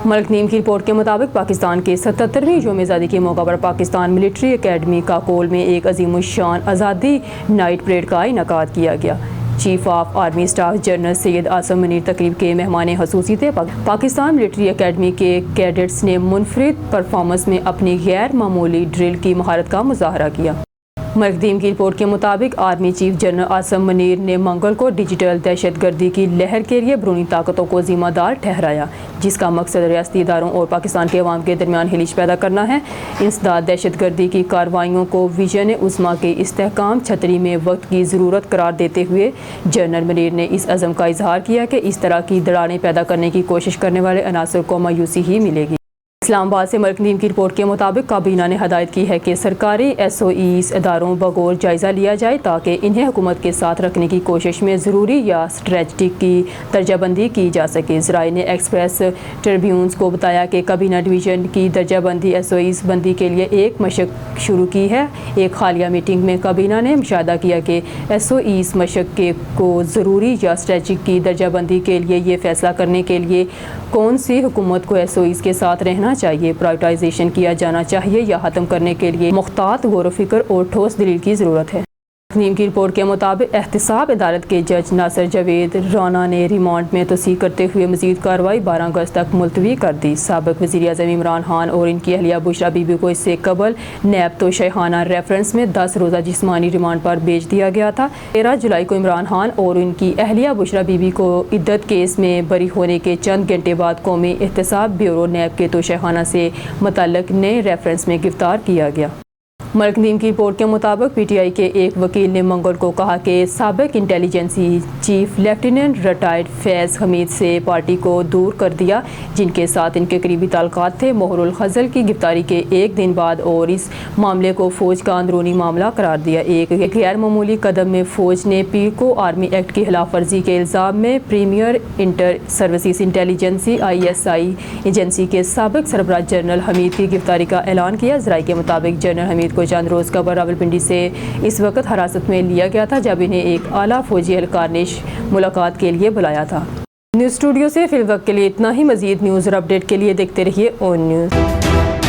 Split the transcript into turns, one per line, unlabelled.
ملک نیم کی رپورٹ کے مطابق پاکستان کے 77ویں یوم آزادی کے موقع پر پاکستان ملٹری اکیڈمی کاکول میں ایک عظیم الشان آزادی نائٹ پریڈ کا انعقاد کیا گیا۔ Chief of army staff general Syed Asim Munir تقریب کے مہمان خصوصی تھے۔ پاکستان ملٹری اکیڈمی کے کیڈٹس نے منفرد پرفارمنس میں اپنی غیر معمولی ڈرل کی مہارت کا مظاہرہ کیا۔ ملک نیم کی رپورٹ کے مطابق army chief general Asim Munir نے منگل کو ڈیجیٹل دہشت گردی کی لہر کے لیے بیرونی طاقتوں کو ذمہ دار ٹھہرایا، جس کا مقصد ریاستی اداروں اور پاکستان کے عوام کے درمیان ہلچ پیدا کرنا ہے۔ انسداد دہشت گردی کی کارروائیوں کو ویژن عظمیٰ کے استحکام چھتری میں وقت کی ضرورت قرار دیتے ہوئے جنرل منیر نے اس عزم کا اظہار کیا کہ اس طرح کی دراڑیں پیدا کرنے کی کوشش کرنے والے عناصر کو مایوسی ہی ملے گی۔ اسلام آباد سے ملک نیم کی رپورٹ کے مطابق کابینہ نے ہدایت کی ہے کہ سرکاری ایس او ایز اداروں بغور جائزہ لیا جائے تاکہ انہیں حکومت کے ساتھ رکھنے کی کوشش میں ضروری یا اسٹریٹجک کی درجہ بندی کی جا سکے۔ ذرائع نے ایکسپریس ٹربیونز کو بتایا کہ کابینہ ڈویژن کی درجہ بندی ایس او ایز بندی کے لیے ایک مشق شروع کی ہے۔ ایک حالیہ میٹنگ میں کابینہ نے مشاہدہ کیا کہ ایس او ایز مشق کو ضروری یا اسٹریٹجک کی درجہ بندی کے لیے یہ فیصلہ کرنے کے لیے کون سی حکومت کو ایس او ایز کے ساتھ رہنا چاہیے، پرائیویٹائزیشن کیا جانا چاہیے یا ختم کرنے کے لیے محتاط غور و فکر اور ٹھوس دلیل کی ضرورت ہے۔ نیم کی رپورٹ کے مطابق احتساب عدالت کے جج ناصر جاوید رانا نے ریمانڈ میں توسیع کرتے ہوئے مزید کارروائی 12 اگست تک ملتوی کر دی۔ سابق وزیر اعظم عمران خان اور ان کی اہلیہ بشرا بی بی کو اس سے قبل نیب تو شاہانہ ریفرنس میں 10 روزہ جسمانی ریمانڈ پر بھیج دیا گیا تھا۔ 13 جولائی کو عمران خان اور ان کی اہلیہ بشرا بی بی کو عدت کیس میں بری ہونے کے چند گھنٹے بعد قومی احتساب بیورو نیب کے تو شاہانہ سے متعلق نئے ریفرنس میں گرفتار کیا گیا۔ ملک نیم کی رپورٹ کے مطابق پی ٹی آئی کے ایک وکیل نے منگل کو کہا کہ سابق انٹیلیجنسی چیف لیفٹیننٹ ریٹائرڈ فیض حمید سے پارٹی کو دور کر دیا، جن کے ساتھ ان کے قریبی تعلقات تھے۔ مہر الخزل کی گرفتاری کے ایک دن بعد اور اس معاملے کو فوج کا اندرونی معاملہ قرار دیا۔ ایک غیر معمولی قدم میں فوج نے پیر کو آرمی ایکٹ کی خلاف ورزی کے الزام میں premier inter services intelligence ISI agency کے سابق سربراہ جنرل حمید کی گرفتاری کا اعلان کیا۔ ذرائع کے مطابق جنرل حمید کو چند روز قبل راولپنڈی سے اس وقت حراست میں لیا گیا تھا جب انہیں ایک اعلیٰ فوجی اہلکار نے ملاقات کے لیے بلایا تھا۔ نیوز اسٹوڈیو سے فی الوقت کے لیے اتنا ہی۔ مزید نیوز اور اپڈیٹ کے لیے دیکھتے رہیے اون نیوز۔